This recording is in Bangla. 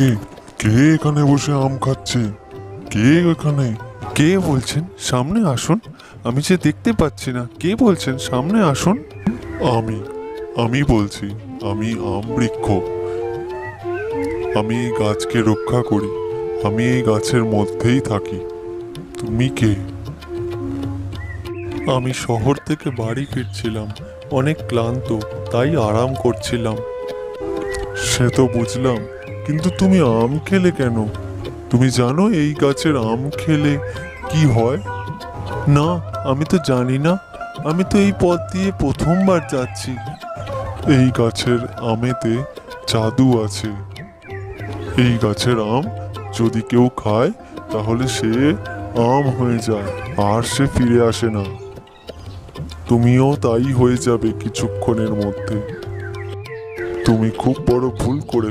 এ, কে এখানে বসে আম খাচ্ছে? কে এখানে? কে বলছেন? সামনে আসুন। আমি যে দেখতে পাচ্ছি না, কে বলছেন? সামনে আসুন। আমি আমি বলছি, আমি আম বৃক্ষ। আমি এই গাছকে রক্ষা করি। আমি এই গাছের মধ্যেই থাকি। তুমি কে? আমি শহর থেকে বাড়ি ফিরছিলাম, অনেক ক্লান্ত, তাই আরাম করছিলাম। সে তো বুঝলাম, কিন্তু তুমি আম খেলে কেন? তুমি জানো এই গাছের আম খেলে কি হয়? না, আমি তো জানি না। আমি তো এই পথ দিয়ে প্রথমবার যাচ্ছি। এই গাছের আমেতে জাদু আছে। এই গাছের আম যদি কেউ খায়, তাহলে সে আম হয়ে যায়, আর সে ফিরে আসে না। তুমিও তাই হয়ে যাবে কিছুক্ষণের মধ্যে। তুমি খুব বড় ভুল করে